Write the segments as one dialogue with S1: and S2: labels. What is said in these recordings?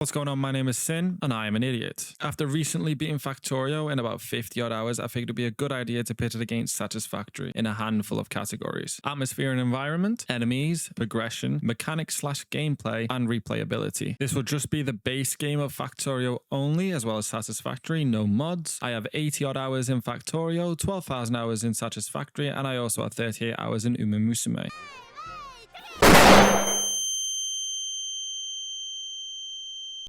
S1: What's going on? My name is Sin, and I am an idiot. After recently beating Factorio in about 50 odd hours, I figured it'd be a good idea to pit it against Satisfactory in a handful of categories: atmosphere and environment, enemies, progression, mechanics/gameplay, and replayability. This will just be the base game of Factorio only, as well as Satisfactory, no mods. I have 80 odd hours in Factorio, 12,000 hours in Satisfactory, and I also have 38 hours in Uma Musume.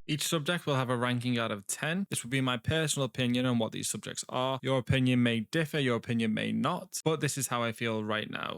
S1: Each subject will have a ranking out of 10. This will be my personal opinion on what these subjects are. Your opinion may differ, your opinion may not, but this is how I feel right now.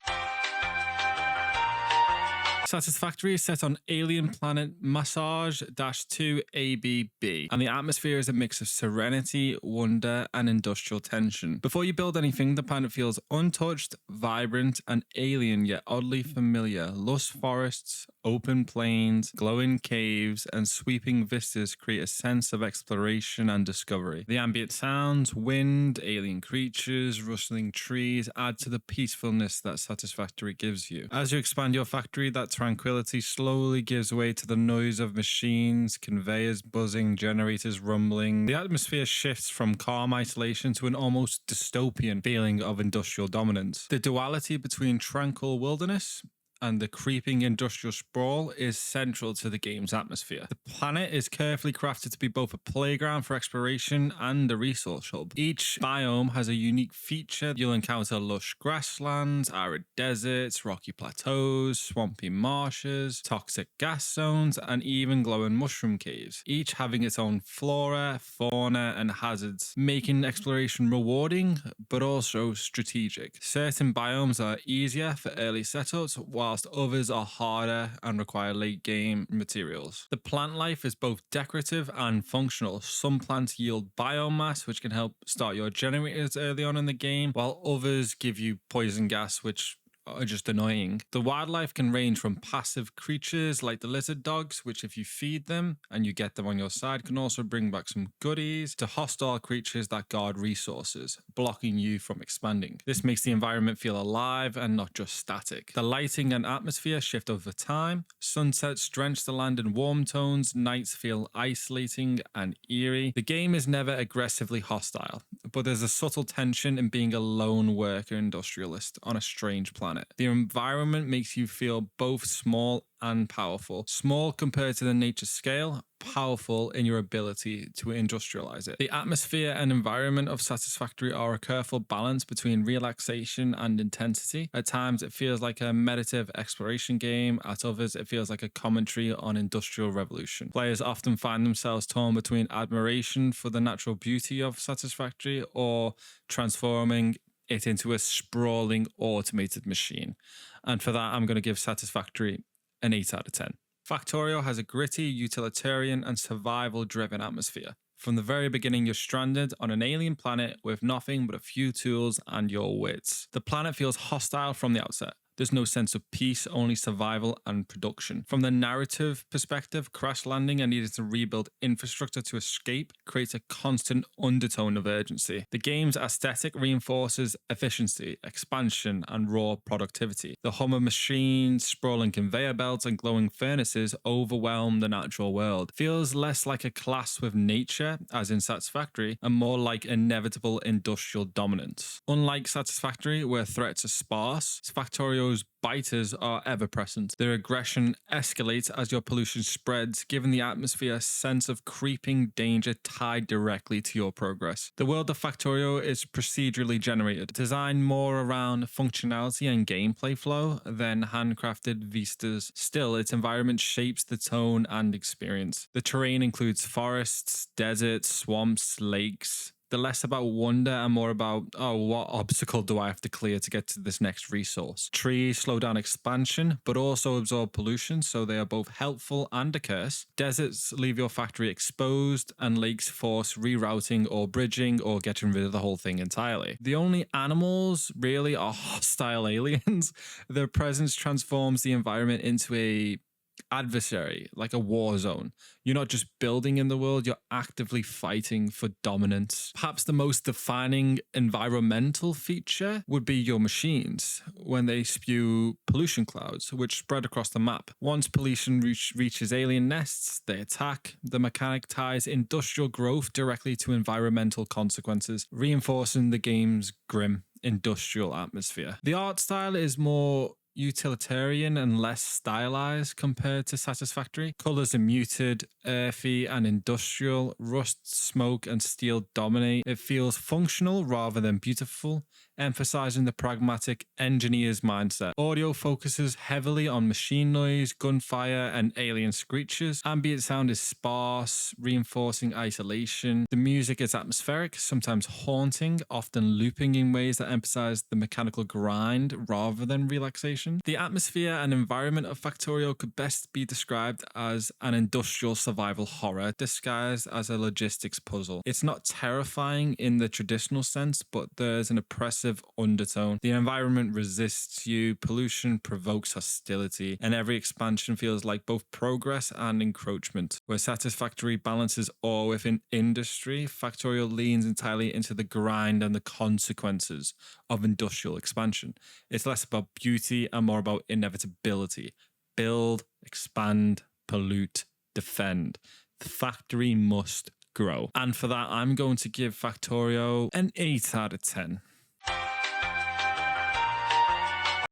S1: Satisfactory is set on alien planet Massage-2 ABB, and the atmosphere is a mix of serenity, wonder, and industrial tension. Before you build anything, the planet feels untouched, vibrant, and alien yet oddly familiar. Lush forests, open plains, glowing caves, and sweeping vistas create a sense of exploration and discovery. The ambient sounds, wind, alien creatures, rustling trees add to the peacefulness that Satisfactory gives you. As you expand your factory, that tranquility slowly gives way to the noise of machines, conveyors buzzing, generators rumbling. The atmosphere shifts from calm isolation to an almost dystopian feeling of industrial dominance. The duality between tranquil wilderness and the creeping industrial sprawl is central to the game's atmosphere. The planet is carefully crafted to be both a playground for exploration and a resource hub. Each biome has a unique feature. You'll encounter lush grasslands, arid deserts, rocky plateaus, swampy marshes, toxic gas zones, and even glowing mushroom caves, each having its own flora, fauna, and hazards, making exploration rewarding but also strategic. Certain biomes are easier for early setups, whilst others are harder and require late game materials. The plant life is both decorative and functional. Some plants yield biomass, which can help start your generators early on in the game, while others give you poison gas, which are just annoying. The wildlife can range from passive creatures like the lizard dogs, which if you feed them and you get them on your side can also bring back some goodies, to hostile creatures that guard resources, blocking you from expanding. This makes the environment feel alive and not just static. The lighting and atmosphere shift over time. Sunsets drench the land in warm tones, nights feel isolating and eerie. The game is never aggressively hostile, but there's a subtle tension in being a lone worker industrialist on a strange planet. The environment makes you feel both small and powerful. Small compared to the nature scale, powerful in your ability to industrialize it. The atmosphere and environment of Satisfactory are a careful balance between relaxation and intensity. At times it feels like a meditative exploration game, at others it feels like a commentary on industrial revolution. Players often find themselves torn between admiration for the natural beauty of Satisfactory or transforming it into a sprawling automated machine. And for that, I'm going to give Satisfactory an 8 out of 10. Factorio has a gritty, utilitarian, and survival-driven atmosphere. From the very beginning, you're stranded on an alien planet with nothing but a few tools and your wits. The planet feels hostile from the outset. There's no sense of peace, only survival and production. From the narrative perspective, crash landing and needing to rebuild infrastructure to escape creates a constant undertone of urgency. The game's aesthetic reinforces efficiency, expansion, and raw productivity. The hum of machines, sprawling conveyor belts, and glowing furnaces overwhelm the natural world. Feels less like a clash with nature, as in Satisfactory, and more like inevitable industrial dominance. Unlike Satisfactory, where threats are sparse, Factorio's biters are ever present. Their aggression escalates as your pollution spreads, giving the atmosphere a sense of creeping danger tied directly to your progress. The world of Factorio is procedurally generated, designed more around functionality and gameplay flow than handcrafted vistas. Still, its environment shapes the tone and experience. The terrain includes forests, deserts, swamps, lakes. They're less about wonder and more about, oh, what obstacle do I have to clear to get to this next resource? Trees slow down expansion, but also absorb pollution, so they are both helpful and a curse. Deserts leave your factory exposed, and lakes force rerouting or bridging or getting rid of the whole thing entirely. The only animals really are hostile aliens. Their presence transforms the environment into a adversary, like a war zone. You're not just building in the world, you're actively fighting for dominance. Perhaps the most defining environmental feature would be your machines when they spew pollution clouds, which spread across the map. Once pollution reaches alien nests, they attack. The mechanic ties industrial growth directly to environmental consequences, reinforcing the game's grim industrial atmosphere. The art style is more utilitarian and less stylized compared to Satisfactory. Colors are muted, earthy, and industrial. Rust, smoke, and steel dominate. It feels functional rather than beautiful, emphasizing the pragmatic engineer's mindset. Audio focuses heavily on machine noise, gunfire, and alien screeches. Ambient sound is sparse, reinforcing isolation. The music is atmospheric, sometimes haunting, often looping in ways that emphasize the mechanical grind rather than relaxation. The atmosphere and environment of Factorio could best be described as an industrial survival horror disguised as a logistics puzzle. It's not terrifying in the traditional sense, but there's an oppressive undertone. The environment resists you, pollution provokes hostility, and every expansion feels like both progress and encroachment. Where Satisfactory balances awe within industry, Factorio leans entirely into the grind and the consequences of industrial expansion. It's less about beauty and more about inevitability. Build, expand, pollute, defend. The factory must grow. And for that, I'm going to give Factorio an 8 out of 10.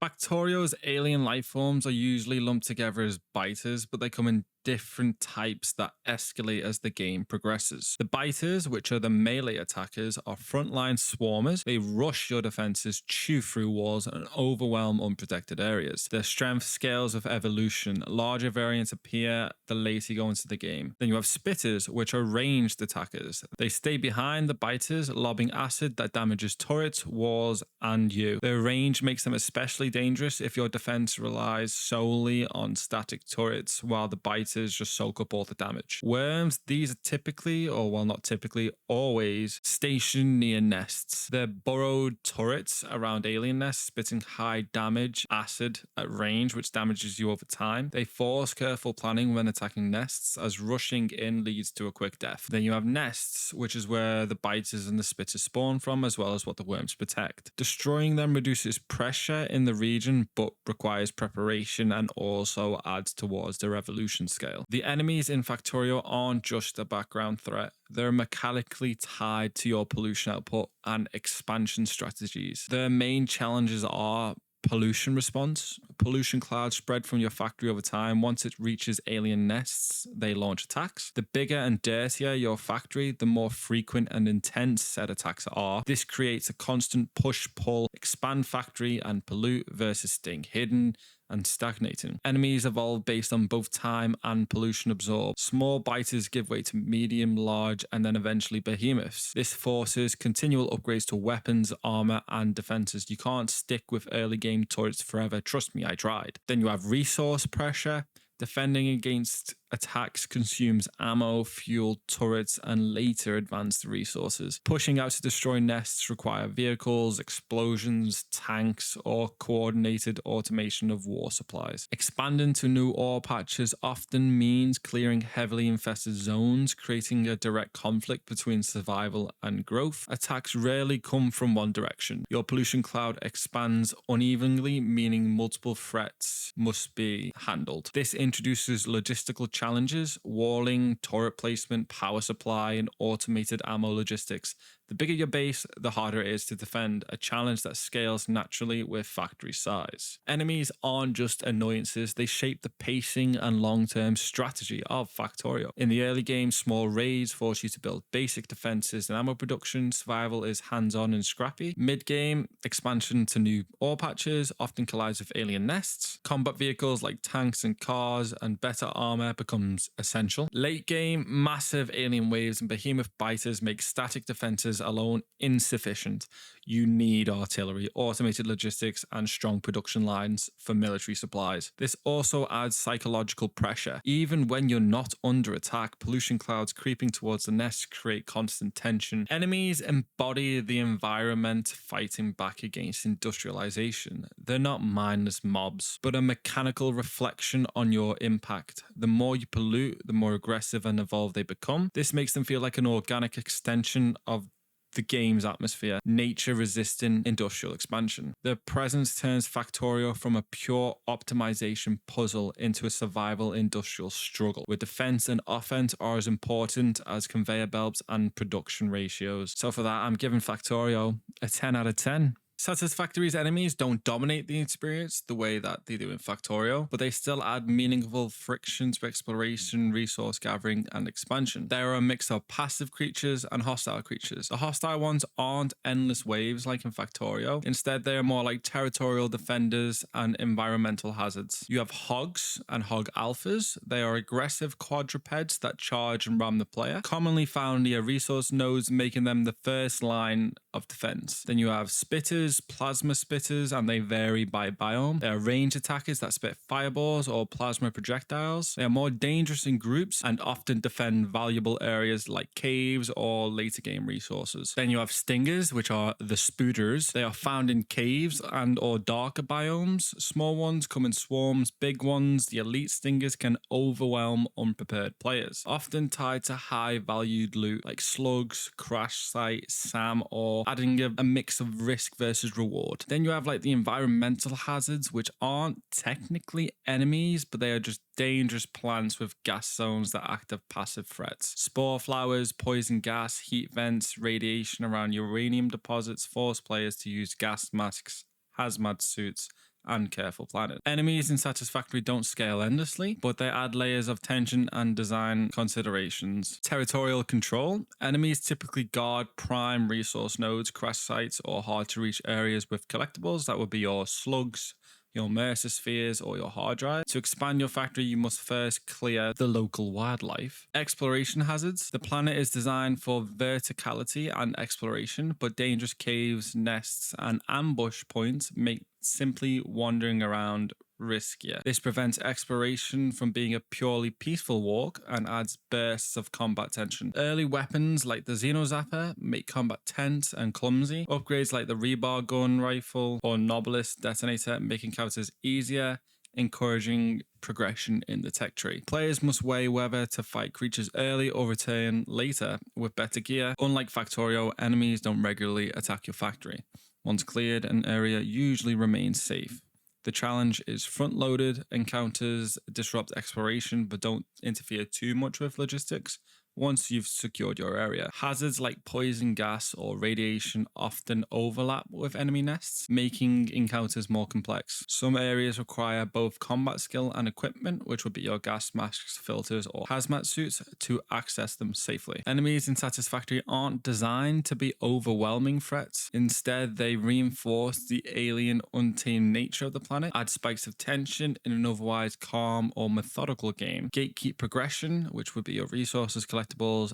S1: Factorio's alien life forms are usually lumped together as biters, but they come in different types that escalate as the game progresses. The biters, which are the melee attackers, are frontline swarmers. They rush your defenses, chew through walls, and overwhelm unprotected areas. Their strength scales with evolution. Larger variants appear the later you go into the game. Then you have spitters, which are ranged attackers. They stay behind the biters, lobbing acid that damages turrets, walls, and you. Their range makes them especially dangerous if your defense relies solely on static turrets, while the biters just soak up all the damage. Worms, these are typically, or well not typically, always stationed near nests. They're burrowed turrets around alien nests, spitting high damage acid at range, which damages you over time. They force careful planning when attacking nests, as rushing in leads to a quick death. Then you have nests, which is where the biters and the spitters spawn from, as well as what the worms protect. Destroying them reduces pressure in the region, but requires preparation and also adds towards their evolution scale. The enemies in Factorio aren't just a background threat. They're mechanically tied to your pollution output and expansion strategies. Their main challenges are pollution response. Pollution clouds spread from your factory over time. Once it reaches alien nests, they launch attacks. The bigger and dirtier your factory, the more frequent and intense said attacks are. This creates a constant push-pull, expand factory and pollute versus staying hidden and stagnating. Enemies evolve based on both time and pollution absorbed. Small biters give way to medium, large, and then eventually behemoths. This forces continual upgrades to weapons, armor, and defenses. You can't stick with early game turrets forever. Trust me, I tried. Then you have resource pressure. Defending against attacks consumes ammo, fuel, turrets, and later advanced resources. Pushing out to destroy nests require vehicles, explosions, tanks, or coordinated automation of war supplies. Expanding to new ore patches often means clearing heavily infested zones, creating a direct conflict between survival and growth. Attacks rarely come from one direction. Your pollution cloud expands unevenly, meaning multiple threats must be handled. This introduces logistical challenges, walling, turret placement, power supply, and automated ammo logistics. The bigger your base, the harder it is to defend, a challenge that scales naturally with factory size. Enemies aren't just annoyances, they shape the pacing and long-term strategy of Factorio. In the early game, small raids force you to build basic defenses and ammo production. Survival is hands-on and scrappy. Mid-game, expansion to new ore patches often collides with alien nests. Combat vehicles like tanks and cars and better armor becomes essential. Late game, massive alien waves and behemoth biters make static defenses alone insufficient. You need artillery, automated logistics, and strong production lines for military supplies. This also adds psychological pressure. Even when you're not under attack, pollution clouds creeping towards the nest create constant tension. Enemies embody the environment fighting back against industrialization. They're not mindless mobs, but a mechanical reflection on your impact. The more you pollute, the more aggressive and evolved they become. This makes them feel like an organic extension of the game's atmosphere, nature-resistant industrial expansion. Their presence turns Factorio from a pure optimization puzzle into a survival industrial struggle, where defense and offense are as important as conveyor belts and production ratios. So for that, I'm giving Factorio a 10 out of 10. Satisfactory's enemies don't dominate the experience the way that they do in Factorio, but they still add meaningful friction to exploration, resource gathering, and expansion. They are a mix of passive creatures and hostile creatures. The hostile ones aren't endless waves like in Factorio. Instead, they are more like territorial defenders and environmental hazards. You have hogs and hog alphas. They are aggressive quadrupeds that charge and ram the player, commonly found near resource nodes, making them the first line of defense. Then you have spitters, plasma spitters, and they vary by biome. They are range attackers that spit fireballs or plasma projectiles. They are more dangerous in groups and often defend valuable areas like caves or later game resources. Then you have stingers, which are the spooters. They are found in caves and or darker biomes. Small ones come in swarms. Big ones, the elite stingers, can overwhelm unprepared players, often tied to high valued loot like slugs, crash site, SAM, or adding a mix of risk versus reward. Then you have like the environmental hazards, which aren't technically enemies, but they are just dangerous plants with gas zones that act as passive threats. Spore flowers, poison gas, heat vents, radiation around uranium deposits force players to use gas masks, hazmat suits, and careful planning. Enemies in Satisfactory don't scale endlessly, but they add layers of tension and design considerations. Territorial control. Enemies typically guard prime resource nodes, crash sites, or hard to reach areas with collectibles. That would be your slugs, your Mercer-spheres, or your hard drive. To expand your factory, you must first clear the local wildlife. Exploration hazards. The planet is designed for verticality and exploration, but dangerous caves, nests, and ambush points make simply wandering around riskier. This prevents exploration from being a purely peaceful walk and adds bursts of combat tension. Early weapons like the Xenozapper make combat tense and clumsy. Upgrades like the Rebar gun rifle or Novelist detonator make encounters easier, encouraging progression in the tech tree. Players must weigh whether to fight creatures early or return later with better gear. Unlike Factorio, enemies don't regularly attack your factory. Once cleared, an area usually remains safe. The challenge is front-loaded. Encounters disrupt exploration but don't interfere too much with logistics once you've secured your area. Hazards like poison gas or radiation often overlap with enemy nests, making encounters more complex. Some areas require both combat skill and equipment, which would be your gas masks, filters, or hazmat suits, to access them safely. Enemies in Satisfactory aren't designed to be overwhelming threats. Instead, they reinforce the alien, untamed nature of the planet, add spikes of tension in an otherwise calm or methodical game, gatekeep progression, which would be your resources, collectibles,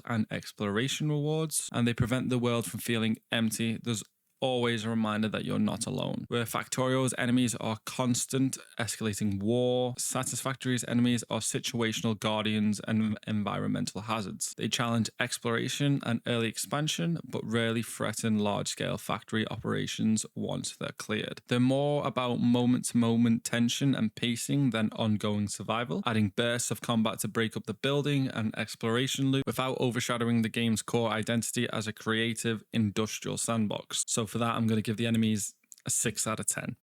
S1: and exploration rewards, and they prevent the world from feeling empty. There's always a reminder that you're not alone. Where Factorio's enemies are constant, escalating war, Satisfactory's enemies are situational guardians and environmental hazards. They challenge exploration and early expansion, but rarely threaten large-scale factory operations once they're cleared. They're more about moment-to-moment tension and pacing than ongoing survival, adding bursts of combat to break up the building and exploration loop without overshadowing the game's core identity as a creative industrial sandbox. So for that, I'm going to give the enemies a 6 out of 10.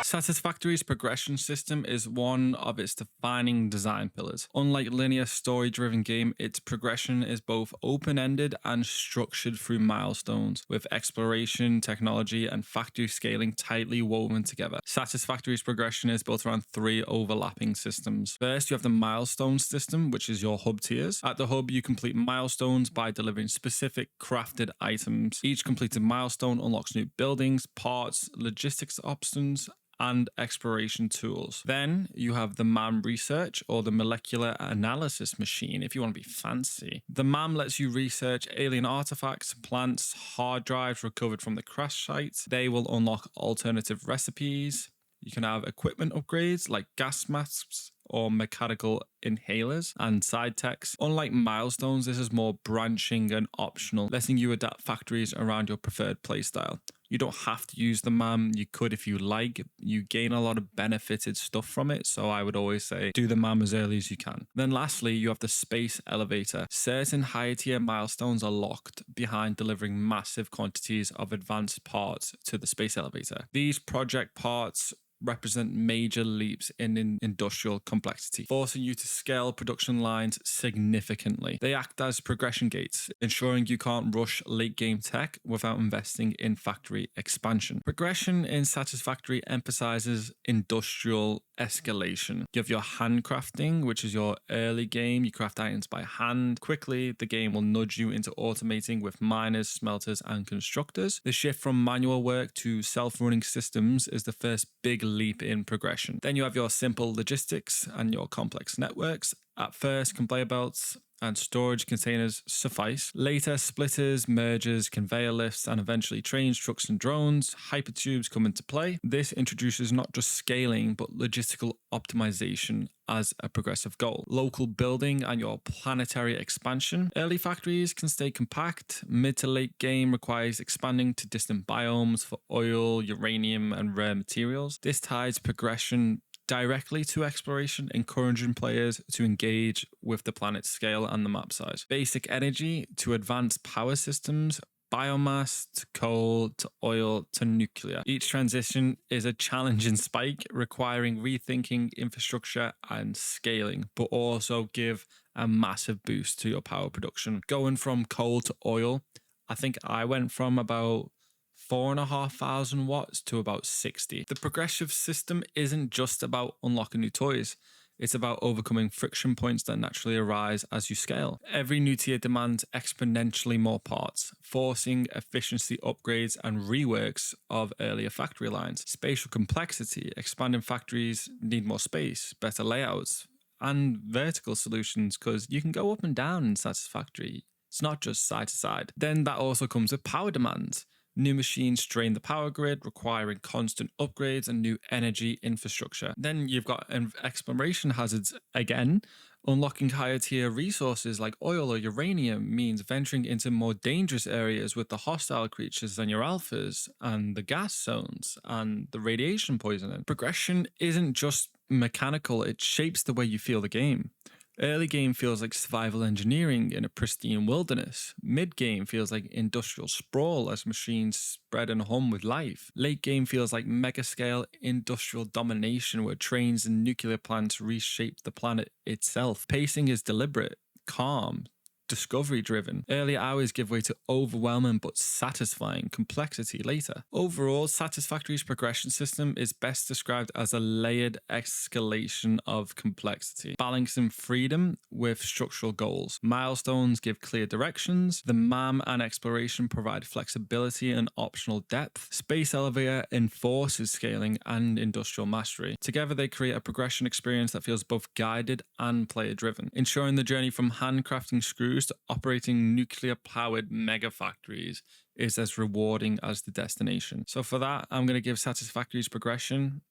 S1: Satisfactory's progression system is one of its defining design pillars. Unlike linear story-driven game, its progression is both open-ended and structured through milestones, with exploration, technology, and factory scaling tightly woven together. Satisfactory's progression is built around 3 overlapping systems. First, you have the milestone system, which is your hub tiers. At the hub, you complete milestones by delivering specific crafted items. Each completed milestone unlocks new buildings, parts, logistics options, and exploration tools. Then you have the MAM research, or the molecular analysis machine, if you want to be fancy. The MAM lets you research alien artifacts, plants, hard drives recovered from the crash sites. They will unlock alternative recipes. You can have equipment upgrades like gas masks or mechanical inhalers and side techs. Unlike milestones, this is more branching and optional, letting you adapt factories around your preferred playstyle. You don't have to use the MAM. You could if you like. You gain a lot of benefited stuff from it, so I would always say do the MAM as early as you can. Then lastly, you have the space elevator. Certain higher tier milestones are locked behind delivering massive quantities of advanced parts to the space elevator. These project parts represent major leaps in industrial complexity, forcing you to scale production lines significantly. They act as progression gates, ensuring you can't rush late game tech without investing in factory expansion. Progression in Satisfactory emphasizes industrial escalation. You have your handcrafting, which is your early game. You craft items by hand. Quickly, the game will nudge you into automating with miners, smelters, and constructors. The shift from manual work to self-running systems is the first big leap in progression. Then you have your simple logistics and your complex networks. At first, conveyor belts and storage containers suffice. Later, splitters, mergers, conveyor lifts, and eventually trains, trucks, and drones, hypertubes come into play. This introduces not just scaling, but logistical optimization as a progressive goal. Local building and your planetary expansion. Early factories can stay compact. Mid to late game requires expanding to distant biomes for oil, uranium, and rare materials. This ties progression directly to exploration, encouraging players to engage with the planet's scale and the map size. Basic energy to advanced power systems, biomass to coal to oil to nuclear. Each transition is a challenging spike requiring rethinking infrastructure and scaling, but also give a massive boost to your power production. Going from coal to oil, I think I went from about 4,500 watts to about 60. The progressive system isn't just about unlocking new toys. It's about overcoming friction points that naturally arise as you scale. Every new tier demands exponentially more parts, forcing efficiency upgrades and reworks of earlier factory lines. Spatial complexity. Expanding factories need more space, better layouts, and vertical solutions, because you can go up and down in Satisfactory. It's not just side to side. Then that also comes with power demands. New machines strain the power grid, requiring constant upgrades and new energy infrastructure. Then you've got exploration hazards again. Unlocking higher tier resources like oil or uranium means venturing into more dangerous areas with the hostile creatures than your alphas and the gas zones and the radiation poisoning. Progression isn't just mechanical, it shapes the way you feel the game. Early game feels like survival engineering in a pristine wilderness. Mid game feels like industrial sprawl as machines spread and hum with life. Late game feels like mega scale industrial domination where trains and nuclear plants reshape the planet itself. Pacing is deliberate, calm, discovery driven. Early hours give way to overwhelming but satisfying complexity later. Overall, Satisfactory's progression system is best described as a layered escalation of complexity, balancing freedom with structural goals. Milestones give clear directions. The MAM and exploration provide flexibility and optional depth. Space Elevator enforces scaling and industrial mastery. Together, they create a progression experience that feels both guided and player driven, ensuring the journey from handcrafting screws to operating nuclear-powered mega factories is as rewarding as the destination. So for that, I'm going to give Satisfactory's progression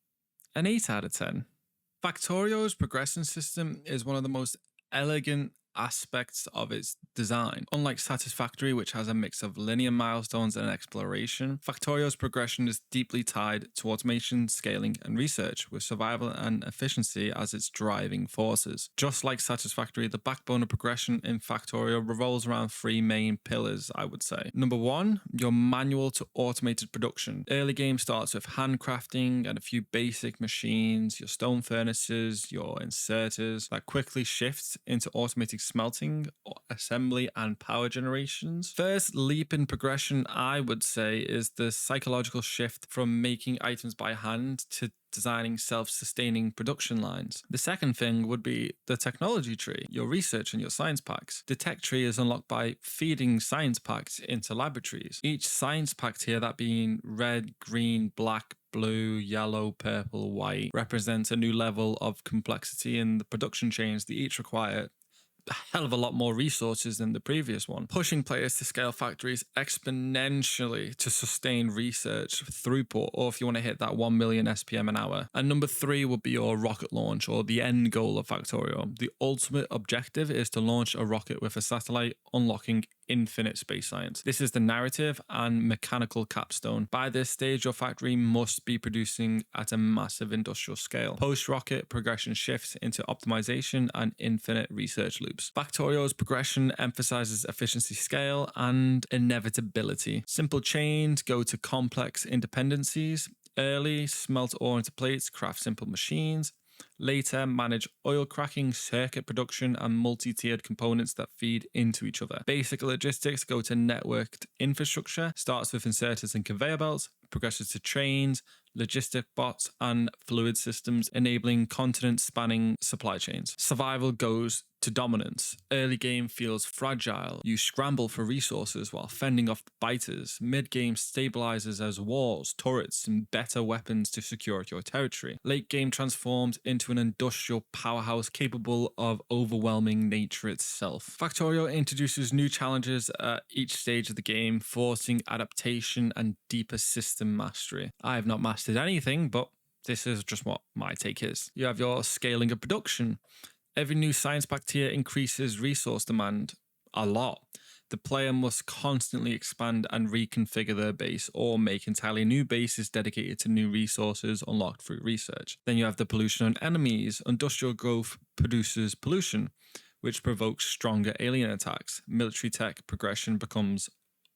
S1: an 8 out of 10. Factorio's progression system is one of the most elegant aspects of its design. Unlike Satisfactory, which has a mix of linear milestones and exploration, Factorio's progression is deeply tied to automation, scaling, and research, with survival and efficiency as its driving forces. Just like Satisfactory, the backbone of progression in Factorio revolves around 3 main pillars, I would say. Number 1, your manual to automated production. Early game starts with handcrafting and a few basic machines, your stone furnaces, your inserters, that quickly shifts into automating smelting, assembly, and power generations. First leap in progression, I would say, is the psychological shift from making items by hand to designing self-sustaining production lines. The second thing would be the technology tree, your research and your science packs. The tech tree is unlocked by feeding science packs into laboratories. Each science pack tier, that being red, green, black, blue, yellow, purple, white, represents a new level of complexity in the production chains that each require a hell of a lot more resources than the previous one, pushing players to scale factories exponentially to sustain research throughput, or if you want to hit that 1 million SPM an hour. And number 3 would be your rocket launch, or the end goal of Factorio. The ultimate objective is to launch a rocket with a satellite, unlocking infinite space science. This is the narrative and mechanical capstone. By this stage, your factory must be producing at a massive industrial scale. Post-rocket, progression shifts into optimization and infinite research loops. Factorio's progression emphasizes efficiency, scale, and inevitability. Simple chains go to complex interdependencies. Early, smelt ore into plates, craft simple machines. Later, manage oil cracking, circuit production, and multi-tiered components that feed into each other. Basic logistics go to networked infrastructure, starts with inserters and conveyor belts, progresses to trains, logistic bots, and fluid systems, enabling continent-spanning supply chains. Survival goes to dominance. Early game feels fragile. You scramble for resources while fending off biters. Mid-game stabilizes as walls, turrets, and better weapons to secure your territory. Late game transforms into an industrial powerhouse capable of overwhelming nature itself. Factorio introduces new challenges at each stage of the game, forcing adaptation and deeper system mastery. I have not mastered anything, but this is just what my take is. You have your scaling of production. Every new science pack tier increases resource demand a lot. The player must constantly expand and reconfigure their base, or make entirely new bases dedicated to new resources unlocked through research. Then you have the pollution on enemies. Industrial growth produces pollution, which provokes stronger alien attacks. Military tech progression becomes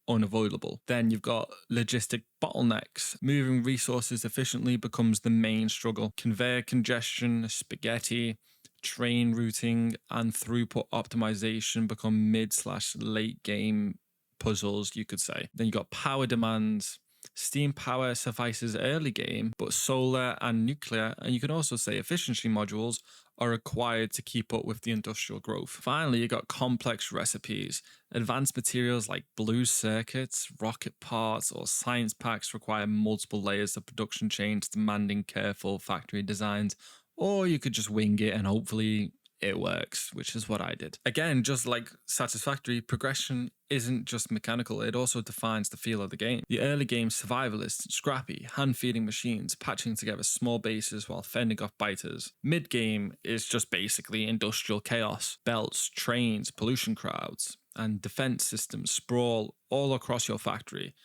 S1: unavoidable. Then you've got logistic bottlenecks. Moving resources efficiently becomes the main struggle. Conveyor congestion, spaghetti, train routing, and throughput optimization become mid/late game puzzles, you could say. Then you got power demands. Steam power suffices early game, but solar and nuclear, and you can also say efficiency modules, are required to keep up with the industrial growth. Finally, you got complex recipes. Advanced materials like blue circuits, rocket parts, or science packs require multiple layers of production chains, demanding careful factory designs. Or you could just wing it and hopefully it works, which is what I did. Again, just like Satisfactory, progression isn't just mechanical, it also defines the feel of the game. The early game survivalist, scrappy, hand-feeding machines, patching together small bases while fending off biters. Mid-game is just basically industrial chaos. Belts, trains, pollution crowds, and defense systems sprawl all across your factory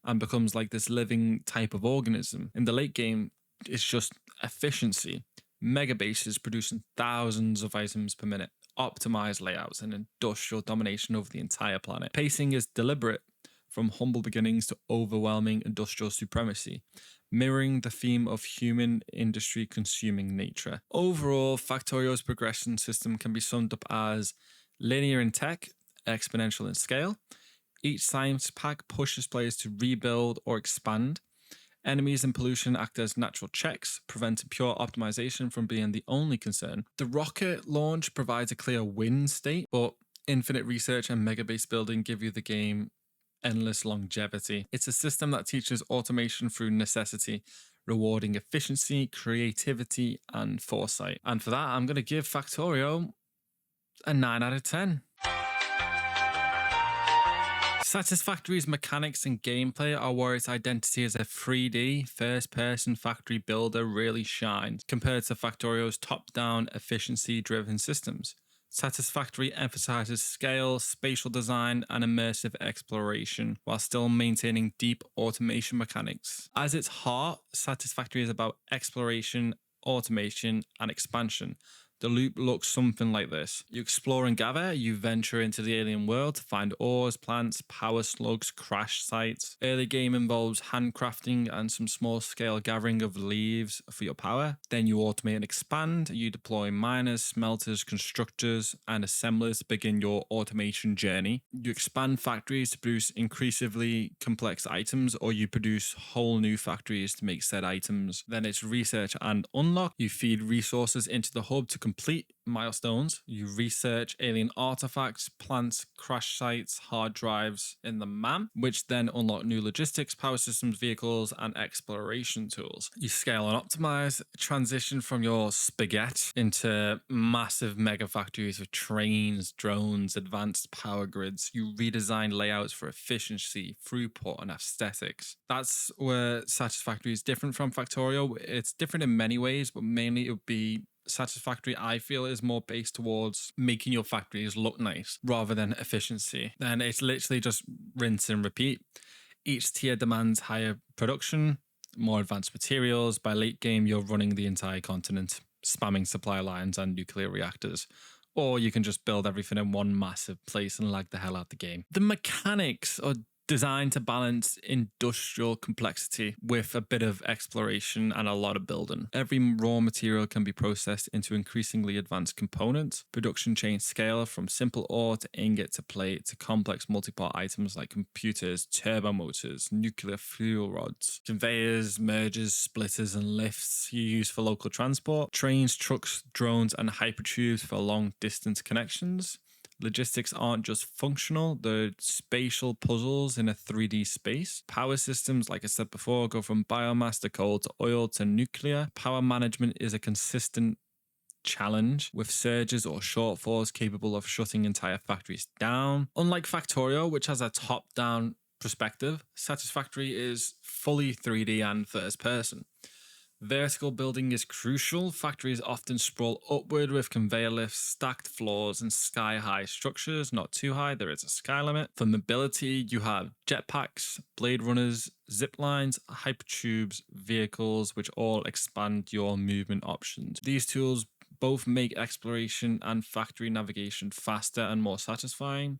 S1: and becomes like this living type of organism. In the late game, it's just efficiency. Mega bases producing thousands of items per minute, optimized layouts, and industrial domination over the entire planet. Pacing is deliberate, from humble beginnings to overwhelming industrial supremacy, mirroring the theme of human industry consuming nature. Overall, Factorio's progression system can be summed up as linear in tech, exponential in scale. Each science pack pushes players to rebuild or expand. Enemies and pollution act as natural checks, preventing pure optimization from being the only concern. The rocket launch provides a clear win state, but infinite research and mega base building give you the game endless longevity. It's a system that teaches automation through necessity, rewarding efficiency, creativity, and foresight. And for that, I'm going to give Factorio a 9 out of 10. Satisfactory's mechanics and gameplay are where its identity as a 3D, first-person factory builder really shines, compared to Factorio's top-down, efficiency-driven systems. Satisfactory emphasizes scale, spatial design, and immersive exploration, while still maintaining deep automation mechanics. As its heart, Satisfactory is about exploration, automation, and expansion, The loop looks something like this. You explore and gather, you venture into the alien world to find ores, plants, power slugs, crash sites. Early game involves handcrafting and some small scale gathering of leaves for your power. Then you automate and expand. You deploy miners, smelters, constructors, and assemblers to begin your automation journey. You expand factories to produce increasingly complex items, or you produce whole new factories to make said items. Then it's research and unlock. You feed resources into the hub to complete milestones. You research alien artifacts, plants, crash sites, hard drives in the MAM, which then unlock new logistics, power systems, vehicles, and exploration tools. You scale and optimize, transition from your spaghetti into massive mega factories with trains, drones, advanced power grids. You redesign layouts for efficiency, throughput, and aesthetics. That's where Satisfactory is different from Factorio. It's different in many ways, but mainly it would be Satisfactory, I feel, is more based towards making your factories look nice rather than efficiency. Then it's literally just rinse and repeat. Each tier demands higher production, more advanced materials. By late game, you're running the entire continent, spamming supply lines and nuclear reactors. Or you can just build everything in one massive place and lag the hell out the game. The mechanics are designed to balance industrial complexity with a bit of exploration and a lot of building. Every raw material can be processed into increasingly advanced components. Production chains scale from simple ore to ingot to plate to complex multi-part items like computers, turbo motors, nuclear fuel rods, conveyors, mergers, splitters, and lifts you use for local transport, trains, trucks, drones, and hypertubes for long distance connections. Logistics aren't just functional, they're spatial puzzles in a 3D space. Power systems, like I said before, go from biomass to coal to oil to nuclear. Power management is a consistent challenge with surges or shortfalls capable of shutting entire factories down. Unlike Factorio, which has a top-down perspective, Satisfactory is fully 3D and first person. Vertical building is crucial. Factories often sprawl upward with conveyor lifts, stacked floors, and sky-high structures. Not too high, there is a sky limit. For mobility, you have jetpacks, blade runners, zip lines, hypertubes, vehicles, which all expand your movement options. These tools both make exploration and factory navigation faster and more satisfying.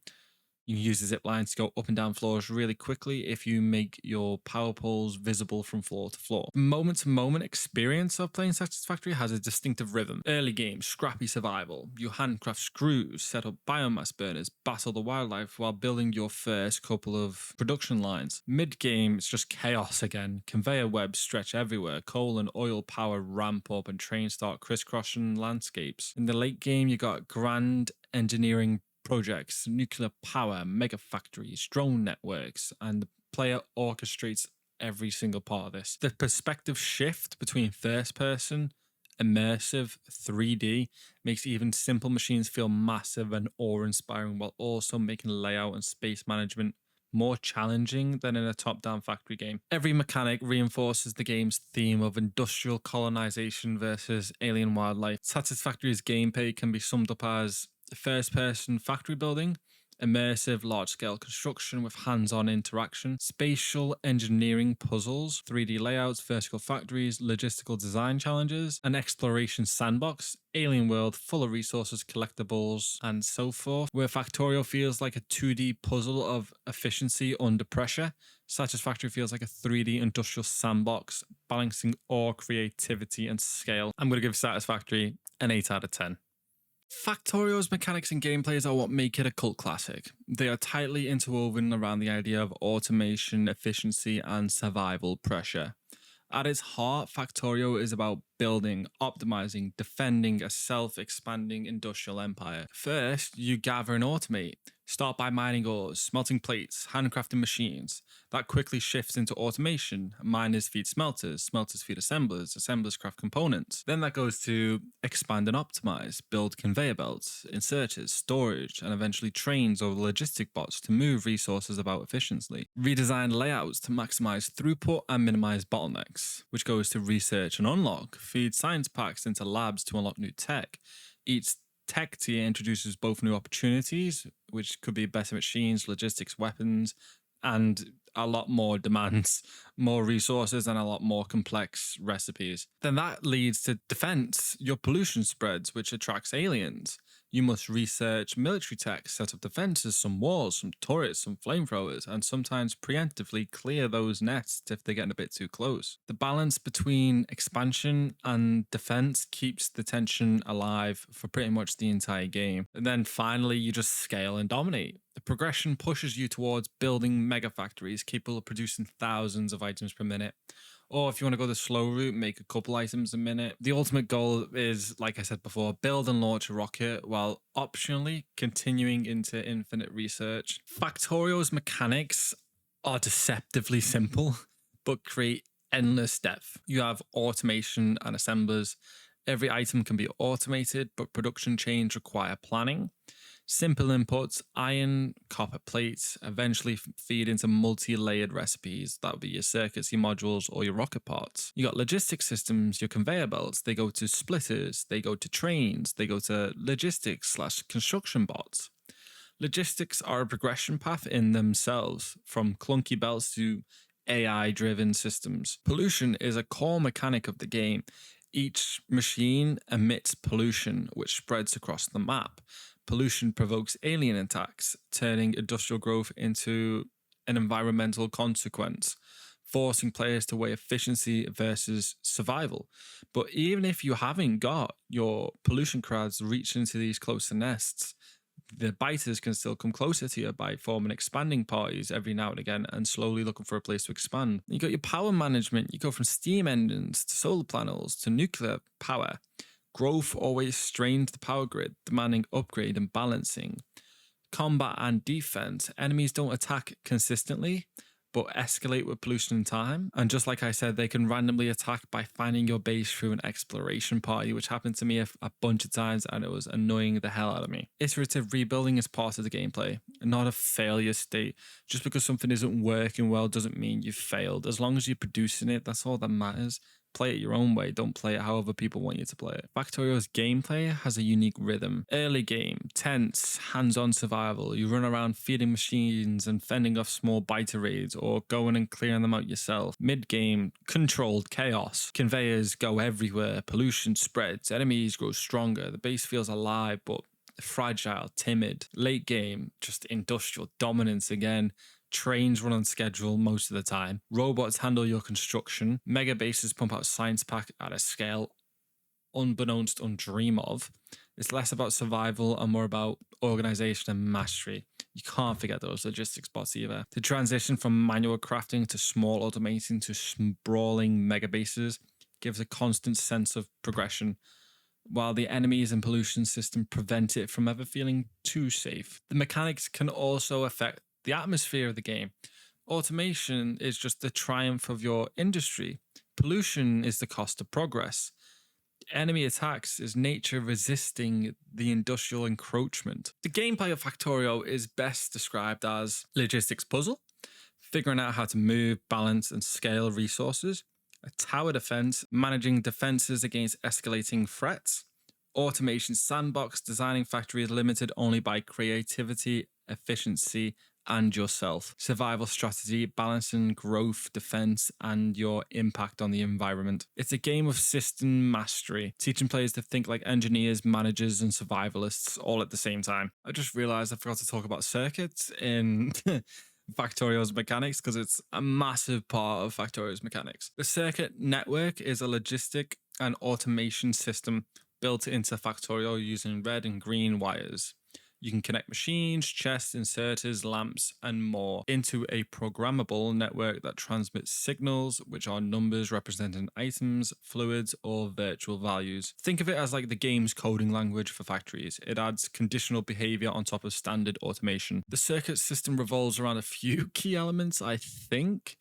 S1: You can use the zip lines to go up and down floors really quickly if you make your power poles visible from floor to floor. Moment-to-moment experience of playing Satisfactory has a distinctive rhythm. Early game, scrappy survival. You handcraft screws, set up biomass burners, battle the wildlife while building your first couple of production lines. Mid-game, it's just chaos again. Conveyor webs stretch everywhere. Coal and oil power ramp up and trains start crisscrossing landscapes. In the late game, you got grand engineering projects, nuclear power, mega factories, drone networks, and the player orchestrates every single part of this. The perspective shift between first person, immersive, 3D makes even simple machines feel massive and awe-inspiring while also making layout and space management more challenging than in a top-down factory game. Every mechanic reinforces the game's theme of industrial colonization versus alien wildlife. Satisfactory's gameplay can be summed up as first-person factory building, immersive large-scale construction with hands-on interaction, spatial engineering puzzles, 3D layouts, vertical factories, logistical design challenges, an exploration sandbox, alien world full of resources, collectibles, and so forth. Where Factorio feels like a 2D puzzle of efficiency under pressure, Satisfactory feels like a 3D industrial sandbox, balancing awe, creativity, and scale. I'm going to give Satisfactory an 8 out of 10. Factorio's mechanics and gameplays are what make it a cult classic. They are tightly interwoven around the idea of automation, efficiency, and survival pressure. At its heart, Factorio is about building, optimizing, defending a self-expanding industrial empire. First, you gather and automate. Start by mining ores, smelting plates, handcrafting machines. That quickly shifts into automation. Miners feed smelters, smelters feed assemblers, assemblers craft components. Then that goes to expand and optimize, build conveyor belts, inserters, storage, and eventually trains or logistic bots to move resources about efficiently. Redesign layouts to maximize throughput and minimize bottlenecks, which goes to research and unlock. Feed science packs into labs to unlock new tech. Each tech tier introduces both new opportunities, which could be better machines, logistics, weapons, and a lot more demands, more resources, and a lot more complex recipes. Then that leads to defense. Your pollution spreads, which attracts aliens. You must research military tech, set up defenses, some walls, some turrets, some flamethrowers, and sometimes preemptively clear those nests if they're getting a bit too close. The balance between expansion and defense keeps the tension alive for pretty much the entire game. And then finally, you just scale and dominate. The progression pushes you towards building mega factories capable of producing thousands of items per minute. Or if you want to go the slow route, make a couple items a minute. The ultimate goal is, like I said before, build and launch a rocket while optionally continuing into infinite research. Factorio's mechanics are deceptively simple, but create endless depth. You have automation and assemblers. Every item can be automated, but production chains require planning. Simple inputs, iron, copper plates, eventually feed into multi-layered recipes. That would be your circuits, your modules, or your rocket parts. You got logistics systems, your conveyor belts. They go to splitters, they go to trains, they go to logistics/construction bots. Logistics are a progression path in themselves, from clunky belts to AI-driven systems. Pollution is a core mechanic of the game. Each machine emits pollution, which spreads across the map. Pollution provokes alien attacks, turning industrial growth into an environmental consequence, forcing players to weigh efficiency versus survival. But even if you haven't got your pollution crowds reach into these closer nests, the biters can still come closer to you by forming expanding parties every now and again and slowly looking for a place to expand. You got your power management. You go from steam engines to solar panels to nuclear power. Growth always strains the power grid, demanding upgrade and balancing. Combat and defense. Enemies don't attack consistently, but escalate with pollution and time. And just like I said, they can randomly attack by finding your base through an exploration party, which happened to me a bunch of times and it was annoying the hell out of me. Iterative rebuilding is part of the gameplay, not a failure state. Just because something isn't working well doesn't mean you've failed. As long as you're producing it, that's all that matters. Play it your own way, don't play it however people want you to play it. Factorio's gameplay has a unique rhythm. Early game, tense, hands-on survival. You run around feeding machines and fending off small biter raids or going and clearing them out yourself. Mid-game, controlled chaos. Conveyors go everywhere, pollution spreads, enemies grow stronger, the base feels alive but fragile, timid. Late game, just industrial dominance again. Trains run on schedule most of the time. Robots handle your construction. Mega bases pump out science pack at a scale unbeknownst undream of. It's less about survival and more about organization and mastery. You can't forget those logistics bots either. The transition from manual crafting to small automation to sprawling mega bases gives a constant sense of progression, while the enemies and pollution system prevent it from ever feeling too safe. The mechanics can also affect the atmosphere of the game. Automation is just the triumph of your industry. Pollution is the cost of progress. Enemy attacks is nature resisting the industrial encroachment. The gameplay of Factorio is best described as logistics puzzle, figuring out how to move, balance, and scale resources, a tower defense, managing defenses against escalating threats, automation sandbox, designing factories limited only by creativity, efficiency, and yourself. Survival strategy, balancing growth, defense, and your impact on the environment. It's a game of system mastery, teaching players to think like engineers, managers, and survivalists all at the same time. I just realized I forgot to talk about circuits in Factorio's mechanics because it's a massive part of Factorio's mechanics. The circuit network is a logistic and automation system built into Factorio using red and green wires. You can connect machines, chests, inserters, lamps, and more into a programmable network that transmits signals, which are numbers representing items, fluids, or virtual values. Think of it as like the game's coding language for factories. It adds conditional behavior on top of standard automation. The circuit system revolves around a few key elements, I think.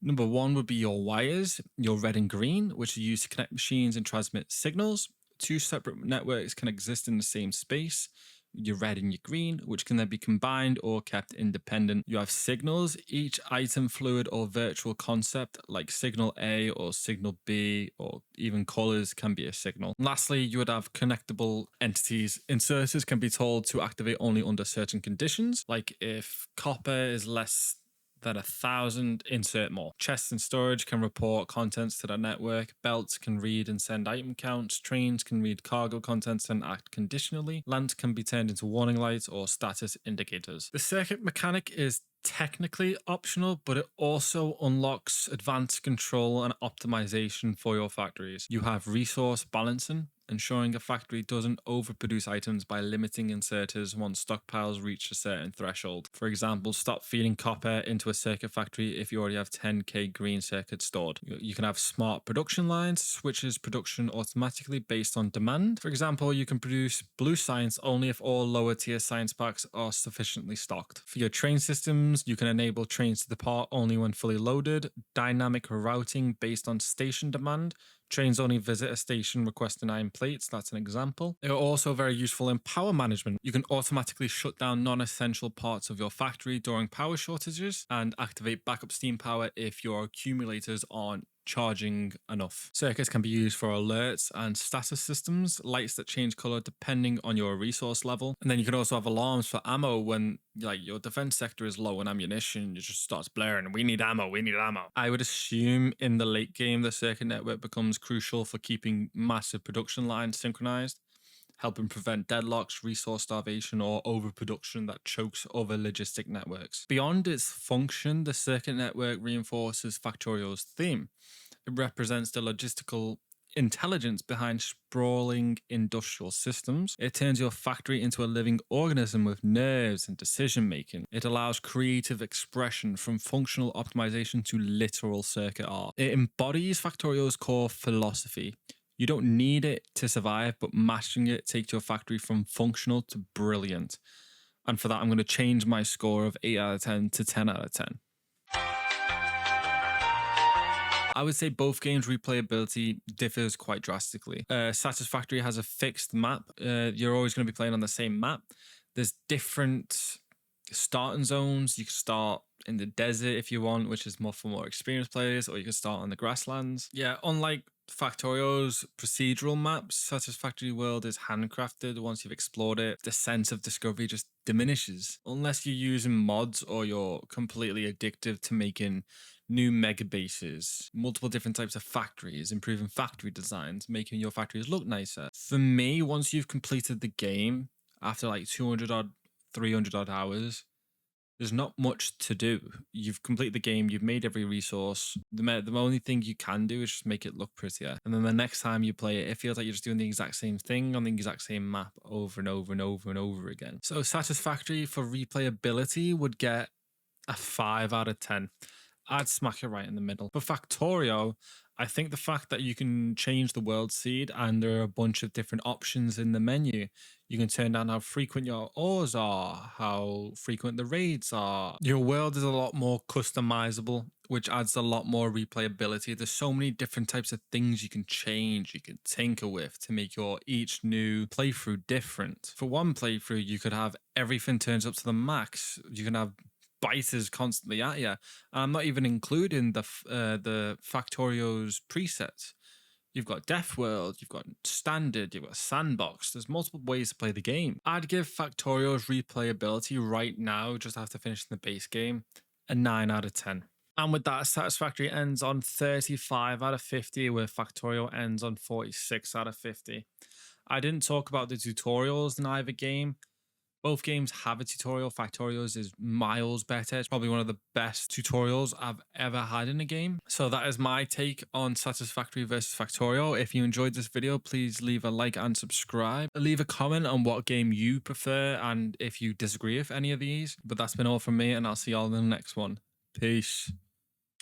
S1: Number one would be your wires, your red and green, which are used to connect machines and transmit signals. Two separate networks can exist in the same space. Your red and your green, which can then be combined or kept independent. You have signals. Each item, fluid, or virtual concept, like signal A or signal B, or even colors, can be a signal. Lastly, you would have connectable entities. Inserters can be told to activate only under certain conditions, like if copper is less than 1,000, insert more. Chests and storage can report contents to the network. Belts can read and send item counts. Trains can read cargo contents and act conditionally. Lamps can be turned into warning lights or status indicators. The circuit mechanic is technically optional, but it also unlocks advanced control and optimization for your factories. You have resource balancing, ensuring a factory doesn't overproduce items by limiting inserters once stockpiles reach a certain threshold. For example, stop feeding copper into a circuit factory if you already have 10k green circuits stored. You can have smart production lines, switches production automatically based on demand. For example, you can produce blue science only if all lower tier science packs are sufficiently stocked. For your train systems, you can enable trains to depart only when fully loaded, dynamic routing based on station demand. Trains only visit a station requesting iron plates, that's an example. They're also very useful in power management. You can automatically shut down non-essential parts of your factory during power shortages and activate backup steam power if your accumulators aren't charging enough. Circuits can be used for alerts and status systems, lights that change color depending on your resource level. And then you can also have alarms for ammo when like your defense sector is low on ammunition. It just starts blaring, we need ammo, we need ammo. I would assume in the late game the circuit network becomes crucial for keeping massive production lines synchronized, helping prevent deadlocks, resource starvation, or overproduction that chokes other logistic networks. Beyond its function, the circuit network reinforces Factorio's theme. It represents the logistical intelligence behind sprawling industrial systems. It turns your factory into a living organism with nerves and decision making. It allows creative expression from functional optimization to literal circuit art. It embodies Factorio's core philosophy. You don't need it to survive, but mastering it takes your factory from functional to brilliant. And for that, I'm going to change my score of 8 out of 10 to 10 out of 10. I would say both games' replayability differs quite drastically. Satisfactory has a fixed map. You're always going to be playing on the same map. There's different starting zones. You can start in the desert if you want, which is more for more experienced players, or you can start on the grasslands. Yeah, unlike Factorio's procedural maps, Satisfactory World is handcrafted. Once you've explored it, the sense of discovery just diminishes. Unless you're using mods or you're completely addictive to making new mega bases, multiple different types of factories, improving factory designs, making your factories look nicer. For me, once you've completed the game, after like 200 odd, 300 odd hours, there's not much to do. You've completed the game, you've made every resource. The only thing you can do is just make it look prettier. And then the next time you play it, it feels like you're just doing the exact same thing on the exact same map over and over and over and over again. So Satisfactory for replayability would get a 5 out of 10. I'd smack it right in the middle. For Factorio, I think the fact that you can change the world seed and there are a bunch of different options in the menu. You can turn down how frequent your ores are, how frequent the raids are. Your world is a lot more customizable, which adds a lot more replayability. There's so many different types of things you can change, you can tinker with to make your each new playthrough different. For one playthrough, you could have everything turns up to the max. You can have biters constantly at you. And I'm not even including the Factorio's presets. You've got Death World, you've got Standard, you've got Sandbox. There's multiple ways to play the game. I'd give Factorio's replayability right now, just after finishing the base game, a 9 out of 10. And with that, Satisfactory ends on 35 out of 50, where Factorio ends on 46 out of 50. I didn't talk about the tutorials in either game. Both games have a tutorial. Factorio's is miles better. It's probably one of the best tutorials I've ever had in a game. So that is my take on Satisfactory versus Factorio. If you enjoyed this video, please leave a like and subscribe. Leave a comment on what game you prefer and if you disagree with any of these. But that's been all from me, and I'll see y'all in the next one. Peace.